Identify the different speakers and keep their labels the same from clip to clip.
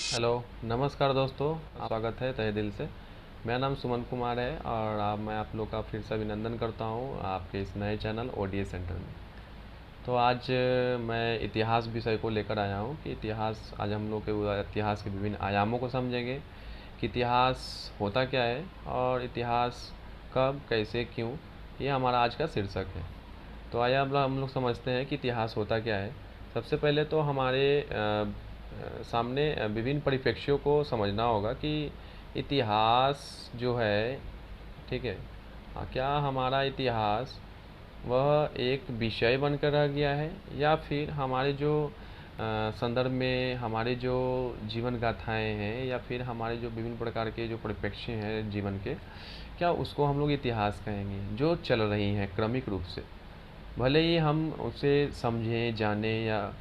Speaker 1: Hello, नमस्कार दोस्तों। स्वागत है तहे दिल से। मेरा नाम सुमन कुमार है और मैं आप लोग का फिर से अभिनंदन करता हूँ आपके इस नए चैनल ओडीए सेंटर में। तो आज मैं इतिहास विषय को लेकर आया हूँ कि इतिहास आज हम लोग के इतिहास के विभिन्न आयामों को समझेंगे कि इतिहास होता क्या है और इतिहास कब, कैसे, क्यों, ये हमारा आज का शीर्षक है। तो आइए अब हम लोग समझते हैं कि इतिहास होता क्या है। सबसे पहले तो हमारे सामने विभिन्न परिप्रेक्ष्यों को समझना होगा कि इतिहास जो है, ठीक है, क्या हमारा इतिहास वह एक विषय बनकर रह गया है या फिर हमारे जो संदर्भ में हमारे जो जीवन गाथाएं हैं या फिर हमारे जो विभिन्न प्रकार के जो परिप्रेक्ष्य हैं जीवन के, क्या उसको हम लोग इतिहास कहेंगे जो चल रही हैं क्रमिक रूप से। भले ही हम उसे समझें, जानें या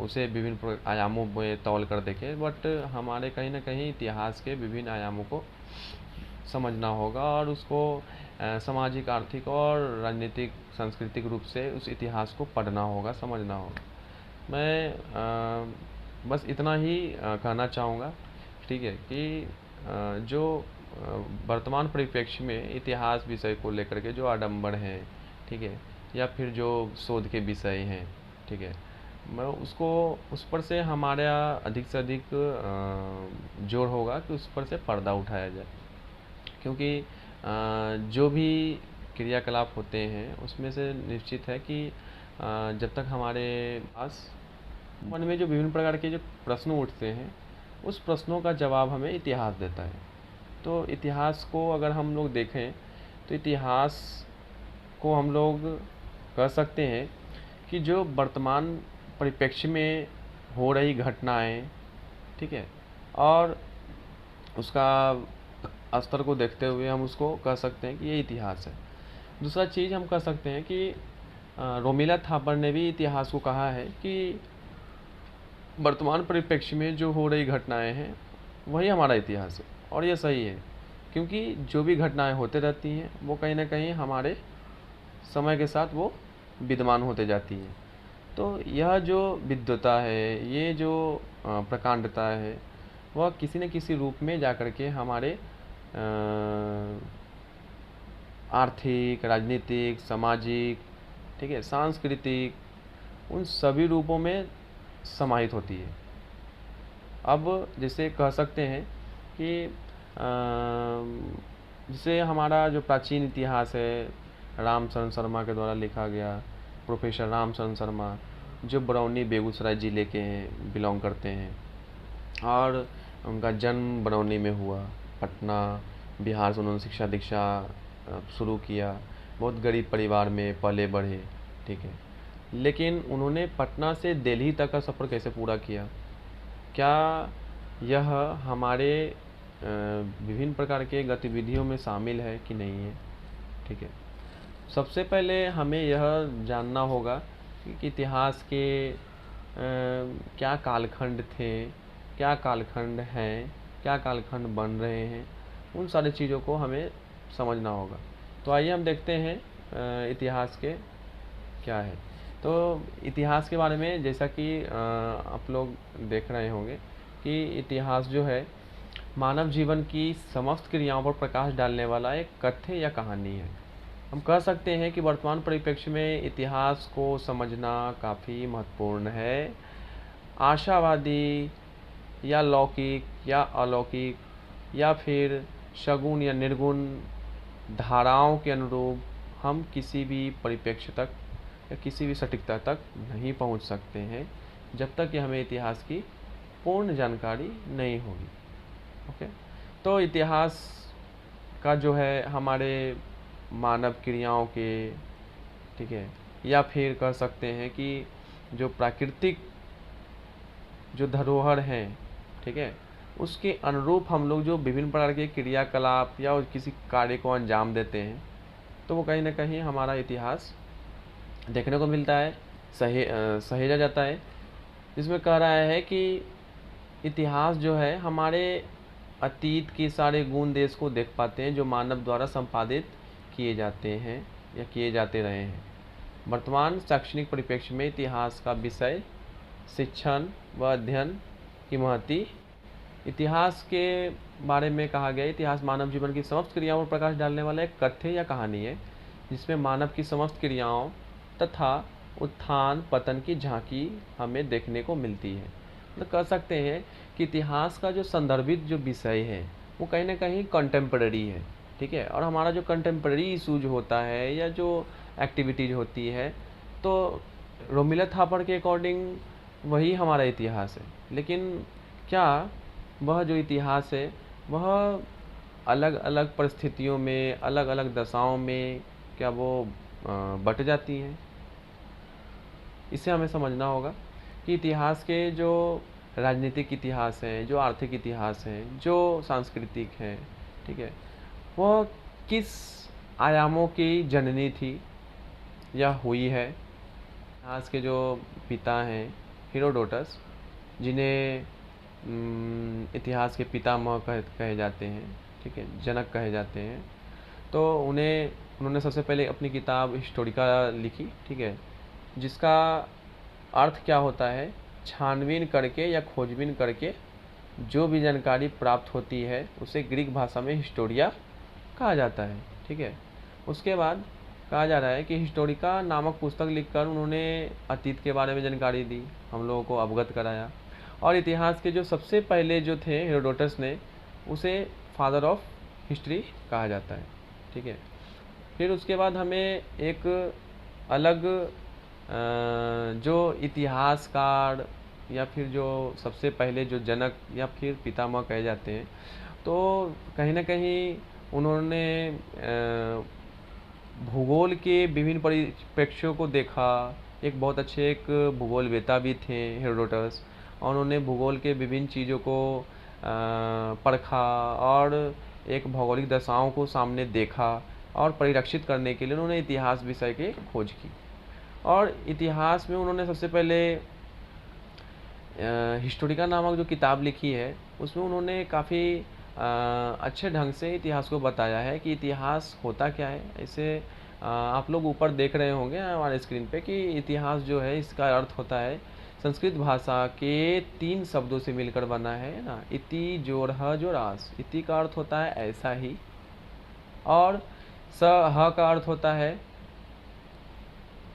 Speaker 1: उसे विभिन्न आयामों में तौल कर देखें, बट हमारे कहीं ना कहीं इतिहास के विभिन्न आयामों को समझना होगा और उसको सामाजिक, आर्थिक और राजनीतिक, सांस्कृतिक रूप से उस इतिहास को पढ़ना होगा, समझना होगा। मैं बस इतना ही कहना चाहूँगा, ठीक है, कि जो वर्तमान परिप्रेक्ष्य में इतिहास विषय को लेकर के जो आडंबर हैं, ठीक है, या फिर जो शोध के विषय हैं, ठीक है, मैं उसको उस पर से हमारा अधिक से अधिक जोर होगा कि उस पर से पर्दा उठाया जाए। क्योंकि जो भी क्रियाकलाप होते हैं उसमें से निश्चित है कि जब तक हमारे पास मन में जो विभिन्न प्रकार के जो प्रश्न उठते हैं उस प्रश्नों का जवाब हमें इतिहास देता है। तो इतिहास को अगर हम लोग देखें तो इतिहास को हम लोग कह सकते हैं कि जो वर्तमान परिप्रेक्ष्य में हो रही घटनाएं, ठीक है, और उसका स्तर को देखते हुए हम उसको कह सकते हैं कि ये इतिहास है। दूसरा चीज़ हम कह सकते हैं कि रोमिला थापर ने भी इतिहास को कहा है कि वर्तमान परिप्रेक्ष्य में जो हो रही घटनाएं हैं वही हमारा इतिहास है। और ये सही है, क्योंकि जो भी घटनाएं होते रहती हैं वो कहीं ना कहीं हमारे समय के साथ वो विद्यमान होते जाती हैं। तो यह जो विद्वता है, ये जो प्रकांडता है, वह किसी न किसी रूप में जा कर के हमारे आर्थिक, राजनीतिक, सामाजिक, ठीक है, सांस्कृतिक, उन सभी रूपों में समाहित होती है। अब जैसे कह सकते हैं कि जैसे हमारा जो प्राचीन इतिहास है रामशरण शर्मा के द्वारा लिखा गया, प्रोफेसर रामशरण शर्मा, जो बरौनी बेगूसराय ज़िले के हैं, बिलोंग करते हैं, और उनका जन्म बरौनी में हुआ। पटना बिहार से उन्होंने शिक्षा दीक्षा शुरू किया। बहुत गरीब परिवार में पले बढ़े, ठीक है, लेकिन उन्होंने पटना से दिल्ली तक का सफ़र कैसे पूरा किया, क्या यह हमारे विभिन्न प्रकार के गतिविधियों में शामिल है कि नहीं है, ठीक है। सबसे पहले हमें यह जानना होगा कि इतिहास के क्या कालखंड थे, क्या कालखंड हैं, क्या कालखंड बन रहे हैं, उन सारी चीज़ों को हमें समझना होगा। तो आइए हम देखते हैं इतिहास के क्या है। तो इतिहास के बारे में जैसा कि आप लोग देख रहे होंगे कि इतिहास जो है मानव जीवन की समस्त क्रियाओं पर प्रकाश डालने वाला एक कथ्य या कहानी है। हम कह सकते हैं कि वर्तमान परिप्रेक्ष्य में इतिहास को समझना काफ़ी महत्वपूर्ण है। आशावादी या लौकिक या अलौकिक या फिर शगुन या निर्गुण धाराओं के अनुरूप हम किसी भी परिप्रेक्ष्य तक या किसी भी सटीकता तक नहीं पहुंच सकते हैं जब तक कि हमें इतिहास की पूर्ण जानकारी नहीं होगी। ओके, तो इतिहास का जो है हमारे मानव क्रियाओं के, ठीक है, या फिर कह सकते हैं कि जो प्राकृतिक जो धरोहर हैं, ठीक है, उसके अनुरूप हम लोग जो विभिन्न प्रकार के क्रियाकलाप या किसी कार्य को अंजाम देते हैं, तो वो कहीं ना कहीं हमारा इतिहास देखने को मिलता है, सहेजा जाता है। जिसमें कह रहा है कि इतिहास जो है हमारे अतीत के सारे गुण देश को देख पाते हैं जो मानव द्वारा संपादित किए जाते हैं या किए जाते रहे हैं। वर्तमान शैक्षणिक परिप्रेक्ष्य में इतिहास का विषय शिक्षण व अध्ययन की महती। इतिहास के बारे में कहा गया, इतिहास मानव जीवन की समस्त क्रियाओं पर प्रकाश डालने वाला एक कथ्य या कहानी है, जिसमें मानव की समस्त क्रियाओं तथा उत्थान पतन की झांकी हमें देखने को मिलती है। तो कह सकते हैं कि इतिहास का जो संदर्भित जो विषय है वो कहीं ना कहीं कंटेम्पररी है, ठीक है। और हमारा जो कंटेम्पररी इशू जो होता है या जो एक्टिविटीज होती है, तो रोमिला थापर के अकॉर्डिंग वही हमारा इतिहास है। लेकिन क्या वह जो इतिहास है वह अलग अलग परिस्थितियों में, अलग अलग दशाओं में क्या वो बट जाती हैं? इसे हमें समझना होगा कि इतिहास के जो राजनीतिक इतिहास हैं, जो आर्थिक इतिहास हैं, जो सांस्कृतिक हैं, ठीक है, वह किस आयामों की जननी थी या हुई है। इतिहास के जो पिता हैं हेरोडोटस, जिन्हें इतिहास के पितामह कहे जाते हैं, ठीक है, जनक कहे जाते हैं, तो उन्होंने सबसे पहले अपनी किताब हिस्टोरिका लिखी, ठीक है, जिसका अर्थ क्या होता है, छानबीन करके या खोजबीन करके जो भी जानकारी प्राप्त होती है उसे ग्रीक भाषा में हिस्टोरिया कहा जाता है, ठीक है। उसके बाद कहा जा रहा है कि हिस्टोरिका नामक पुस्तक लिखकर उन्होंने अतीत के बारे में जानकारी दी, हम लोगों को अवगत कराया। और इतिहास के जो सबसे पहले जो थे हेरोडोटस ने, उसे फादर ऑफ हिस्ट्री कहा जाता है, ठीक है। फिर उसके बाद हमें एक अलग जो इतिहासकार या फिर जो सबसे पहले जो जनक या फिर पितामह कहे जाते हैं, तो कहीं ना कहीं उन्होंने भूगोल के विभिन्न परिप्रेक्ष्यों को देखा। एक बहुत अच्छे एक भूगोलवेता भी थे हेरोडोटस, और उन्होंने भूगोल के विभिन्न चीज़ों को परखा और एक भौगोलिक दशाओं को सामने देखा, और परिरक्षित करने के लिए उन्होंने इतिहास विषय की खोज की। और इतिहास में उन्होंने सबसे पहले हिस्टोरिका नामक जो किताब लिखी है, उसमें उन्होंने काफ़ी अच्छे ढंग से इतिहास को बताया है कि इतिहास होता क्या है। ऐसे आप लोग ऊपर देख रहे होंगे हमारे स्क्रीन पे कि इतिहास जो है इसका अर्थ होता है, संस्कृत भाषा के 3 शब्दों से मिलकर बना है ना, इति जोर ह जोर आस। इति का अर्थ होता है ऐसा ही, और स ह का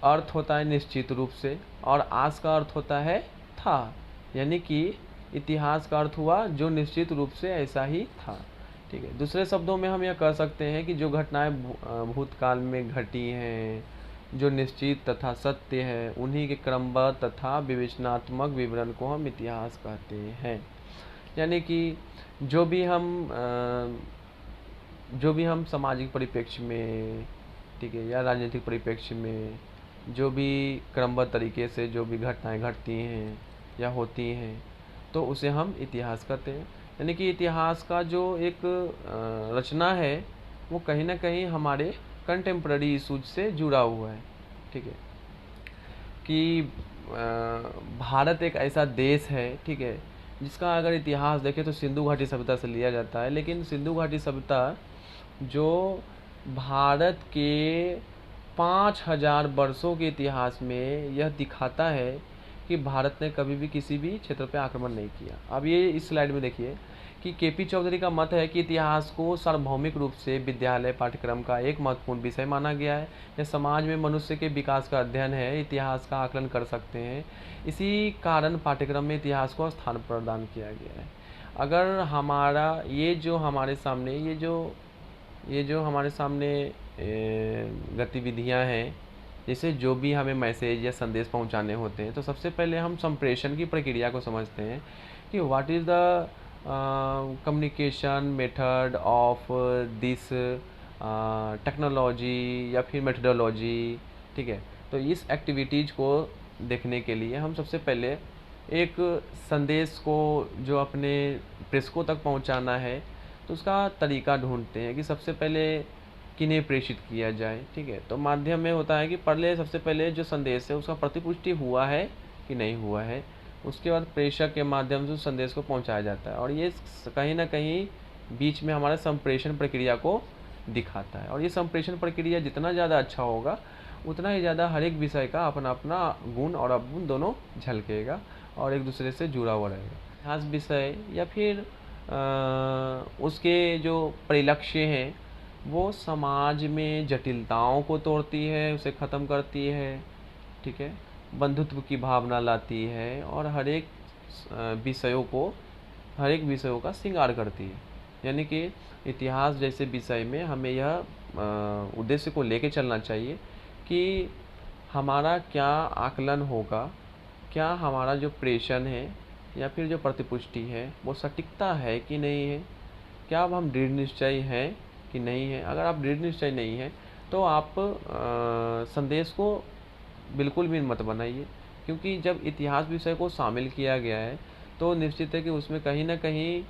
Speaker 1: अर्थ होता है निश्चित रूप से, और आस का अर्थ होता है था, यानी कि इतिहास का अर्थ हुआ जो निश्चित रूप से ऐसा ही था, ठीक है। दूसरे शब्दों में हम यह कह सकते हैं कि जो घटनाएं भूतकाल में घटी हैं, जो निश्चित तथा सत्य है, उन्हीं के क्रमबद्ध तथा विवेचनात्मक विवरण को हम इतिहास कहते हैं। यानी कि जो भी हम सामाजिक परिप्रेक्ष्य में, ठीक है, या राजनीतिक परिप्रेक्ष्य में जो भी क्रमबद्ध तरीके से जो भी घटनाएं घटती हैं या होती हैं, तो उसे हम इतिहास कहते हैं। यानी कि इतिहास का जो एक रचना है वो कहीं ना कहीं हमारे कंटेम्प्ररी इशूज से जुड़ा हुआ है, ठीक है। कि भारत एक ऐसा देश है, ठीक है, जिसका अगर इतिहास देखें तो सिंधु घाटी सभ्यता से लिया जाता है। लेकिन सिंधु घाटी सभ्यता जो भारत के 5000 वर्षों के इतिहास में यह दिखाता है कि भारत ने कभी भी किसी भी क्षेत्र पर आक्रमण नहीं किया। अब ये इस स्लाइड में देखिए कि केपी चौधरी का मत है कि इतिहास को सार्वभौमिक रूप से विद्यालय पाठ्यक्रम का एक महत्वपूर्ण विषय माना गया है। यह समाज में मनुष्य के विकास का अध्ययन है, इतिहास का आकलन कर सकते हैं। इसी कारण पाठ्यक्रम में इतिहास को स्थान प्रदान किया गया है। अगर हमारा ये जो हमारे सामने गतिविधियां हैं, जैसे जो भी हमें मैसेज या संदेश पहुंचाने होते हैं, तो सबसे पहले हम संप्रेषण की प्रक्रिया को समझते हैं कि what is the communication method of this technology या फिर मेथडोलॉजी, ठीक है। तो इस एक्टिविटीज़ को देखने के लिए हम सबसे पहले एक संदेश को जो अपने प्रेषकों तक पहुंचाना है, तो उसका तरीका ढूंढते हैं कि सबसे पहले किन्हें प्रेषित किया जाए, ठीक है। तो माध्यम में होता है कि पहले सबसे पहले जो संदेश है उसका प्रतिपुष्टि हुआ है कि नहीं हुआ है, उसके बाद प्रेषक के माध्यम से उस संदेश को पहुंचाया जाता है, और ये कहीं ना कहीं बीच में हमारे संप्रेषण प्रक्रिया को दिखाता है। और ये संप्रेषण प्रक्रिया जितना ज़्यादा अच्छा होगा, उतना ही ज़्यादा हर एक विषय का अपना अपना गुण और अवगुण दोनों झलकेगा और एक दूसरे से जुड़ा हुआ रहेगा। इतिहास विषय या फिर उसके जो परिलक्ष्य हैं वो समाज में जटिलताओं को तोड़ती है, उसे ख़त्म करती है, ठीक है, बंधुत्व की भावना लाती है और विषयों को हर एक विषयों का श्रृंगार करती है। यानी कि इतिहास जैसे विषय में हमें यह उद्देश्य को लेके चलना चाहिए कि हमारा क्या आकलन होगा, क्या हमारा जो प्रेषण है या फिर जो प्रतिपुष्टि है वो सटीकता है कि नहीं है, क्या अब हम दृढ़ निश्चय हैं कि नहीं है। अगर आप दृढ़ निश्चय नहीं है तो आप संदेश को बिल्कुल भी मत बनाइए, क्योंकि जब इतिहास विषय को शामिल किया गया है तो निश्चित है कि उसमें कहीं ना कहीं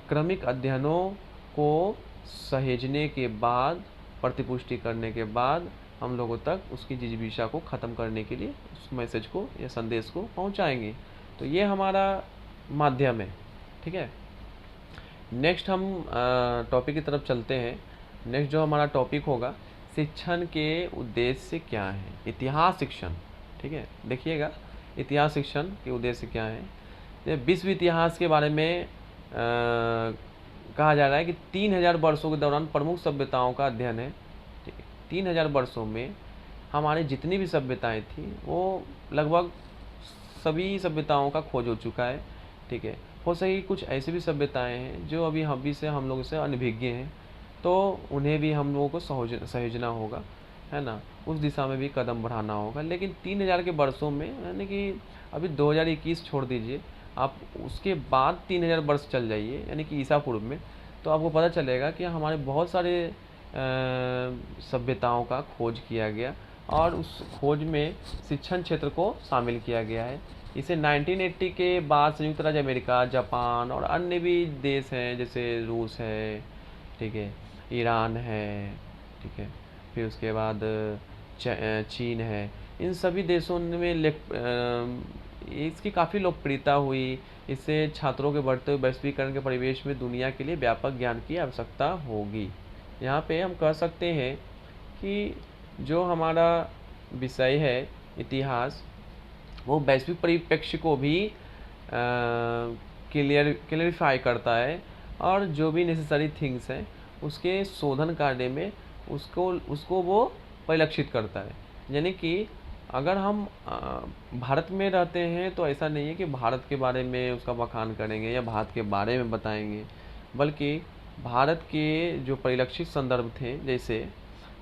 Speaker 1: क्रमिक अध्ययनों को सहेजने के बाद, प्रतिपुष्टि करने के बाद हम लोगों तक उसकी जिजीविषा को ख़त्म करने के लिए उस मैसेज को या संदेश को पहुंचाएंगे। तो ये हमारा माध्यम है, ठीक है। नेक्स्ट हम टॉपिक की तरफ चलते हैं। नेक्स्ट जो हमारा टॉपिक होगा, शिक्षण के उद्देश्य क्या है, इतिहास शिक्षण, ठीक है। देखिएगा इतिहास शिक्षण के उद्देश्य क्या है। विश्व इतिहास के बारे में कहा जा रहा है कि 3000 वर्षों के दौरान प्रमुख सभ्यताओं का अध्ययन है, ठीक है। 3000 वर्षों में हमारी जितनी भी सभ्यताएं थी वो लगभग सभी सभ्यताओं का खोज हो चुका है, ठीक है। हो सके कुछ ऐसी भी सभ्यताएं हैं जो अभी हम लोग से अनभिज्ञ हैं, तो उन्हें भी हम लोगों को सहेजना होगा, है ना, उस दिशा में भी कदम बढ़ाना होगा। लेकिन 3000 के वर्षों में, यानी कि अभी 2021 छोड़ दीजिए, आप उसके बाद 3000 वर्ष चल जाइए, यानी कि ईसा पूर्व में, तो आपको पता चलेगा कि हमारे बहुत सारे सभ्यताओं का खोज किया गया और उस खोज में शिक्षण क्षेत्र को शामिल किया गया है। इसे 1980 के बाद संयुक्त राज्य अमेरिका, जापान और अन्य भी देश हैं, जैसे रूस है, ठीक है, ईरान है, ठीक है, फिर उसके बाद चीन है, इन सभी देशों में इसकी काफ़ी लोकप्रियता हुई। इससे छात्रों के बढ़ते हुए वैश्वीकरण के परिवेश में दुनिया के लिए व्यापक ज्ञान की आवश्यकता होगी। यहाँ पे हम कह सकते हैं कि जो हमारा विषय है इतिहास, वो वैश्विक परिप्रेक्ष्य को भी क्लियरिफाई करता है और जो भी नेसेसरी थिंग्स हैं उसके शोधन कार्य में उसको वो परिलक्षित करता है। यानी कि अगर हम भारत में रहते हैं तो ऐसा नहीं है कि भारत के बारे में उसका बखान करेंगे या भारत के बारे में बताएंगे, बल्कि भारत के जो परिलक्षित संदर्भ थे, जैसे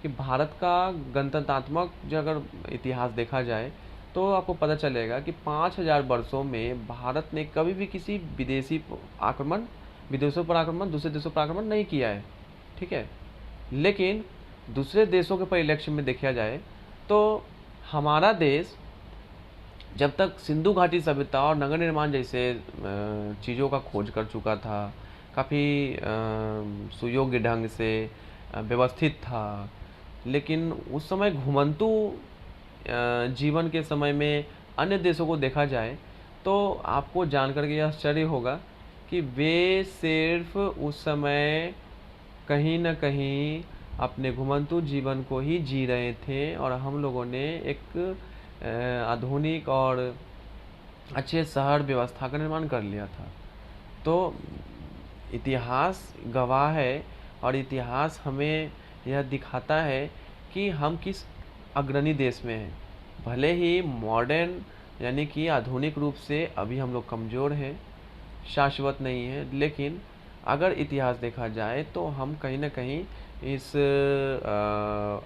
Speaker 1: कि भारत का गणतंत्रात्मक जो अगर इतिहास देखा जाए तो आपको पता चलेगा कि 5000 वर्षों में भारत ने कभी भी किसी विदेशों पर आक्रमण, दूसरे देशों पर आक्रमण नहीं किया है, ठीक है। लेकिन दूसरे देशों के परिलक्ष्य में देखा जाए तो हमारा देश जब तक सिंधु घाटी सभ्यता और नगर निर्माण जैसे चीज़ों का खोज कर चुका था, काफ़ी सुयोग्य ढंग से व्यवस्थित था, लेकिन उस समय घुमंतु जीवन के समय में अन्य देशों को देखा जाए तो आपको जानकर के आश्चर्य होगा कि वे सिर्फ उस समय कहीं न कहीं अपने घुमंतु जीवन को ही जी रहे थे और हम लोगों ने एक आधुनिक और अच्छे शहर व्यवस्था का निर्माण कर लिया था। तो इतिहास गवाह है और इतिहास हमें यह दिखाता है कि हम किस अग्रणी देश में हैं। भले ही मॉडर्न यानी कि आधुनिक रूप से अभी हम लोग कमज़ोर हैं, शाश्वत नहीं है, लेकिन अगर इतिहास देखा जाए तो हम कहीं ना कहीं इस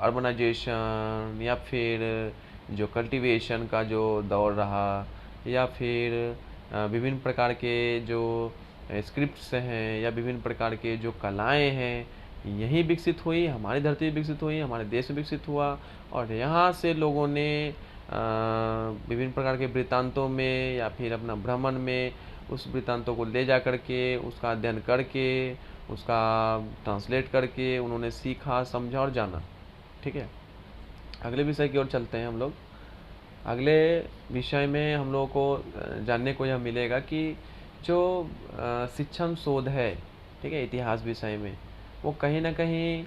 Speaker 1: अर्बनाइजेशन या फिर जो कल्टीवेशन का जो दौर रहा या फिर विभिन्न प्रकार के जो स्क्रिप्ट्स हैं या विभिन्न प्रकार के जो कलाएं हैं, यही विकसित हुई, हमारी धरती में विकसित हुई, हमारे देश में विकसित हुआ और यहाँ से लोगों ने विभिन्न प्रकार के वृत्तांतों में या फिर अपना भ्रमण में उस वृत्तांतों को ले जा करके उसका अध्ययन करके उसका ट्रांसलेट करके उन्होंने सीखा, समझा और जाना, ठीक है। अगले विषय की ओर चलते हैं हम लोग। अगले विषय में हम लोगों को जानने को यह मिलेगा कि जो शिक्षण शोध है, ठीक है, इतिहास विषय में, वो कहीं ना कहीं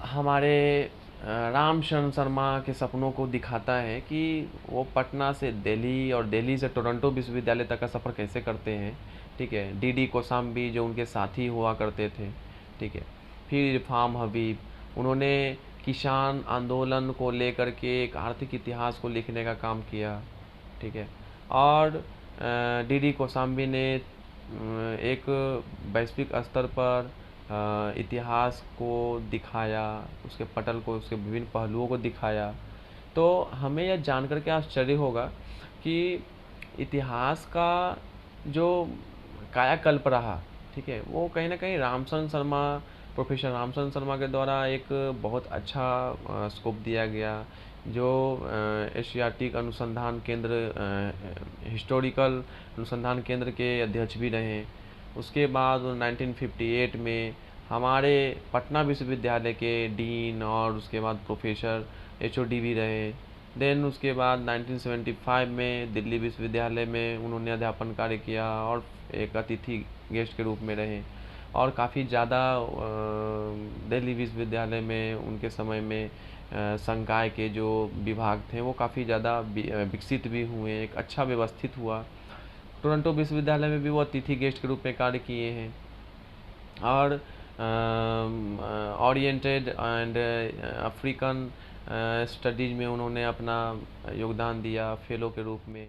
Speaker 1: हमारे राम शरण शर्मा के सपनों को दिखाता है कि वो पटना से दिल्ली और दिल्ली से टोरंटो विश्वविद्यालय तक का सफ़र कैसे करते हैं। ठीक है, डीडी कोसाम्बी जो उनके साथी हुआ करते थे। ठीक है, फिर इरफाम हबीब, उन्होंने किसान आंदोलन को लेकर के एक आर्थिक इतिहास को लिखने का काम किया। ठीक है, और डीडी कोसाम्बी ने एक वैश्विक स्तर पर इतिहास को दिखाया, उसके पटल को, उसके विभिन्न पहलुओं को दिखाया। तो हमें यह जानकर के आश्चर्य होगा कि इतिहास का जो कायाकल्प रहा, ठीक है, वो कहीं ना कहीं रामचंद्र शर्मा, प्रोफेसर रामचंद्र शर्मा के द्वारा एक बहुत अच्छा स्कोप दिया गया। जो एशियाटिक अनुसंधान केंद्र, हिस्टोरिकल अनुसंधान केंद्र के अध्यक्ष भी रहे। उसके बाद 1958 में हमारे पटना विश्वविद्यालय के डीन और उसके बाद प्रोफेसर एचओडी भी रहे। देन उसके बाद 1975 में दिल्ली विश्वविद्यालय में उन्होंने अध्यापन कार्य किया और एक अतिथि गेस्ट के रूप में रहे। और काफ़ी ज़्यादा दिल्ली विश्वविद्यालय में उनके समय में संकाय के जो विभाग थे वो काफ़ी ज़्यादा विकसित भी हुए, एक अच्छा व्यवस्थित हुआ। टोरंटो विश्वविद्यालय में भी वो अतिथि गेस्ट के रूप में कार्य किए हैं। और ओरिएंटेड एंड अफ्रीकन स्टडीज़ में उन्होंने अपना योगदान दिया फेलो के रूप में।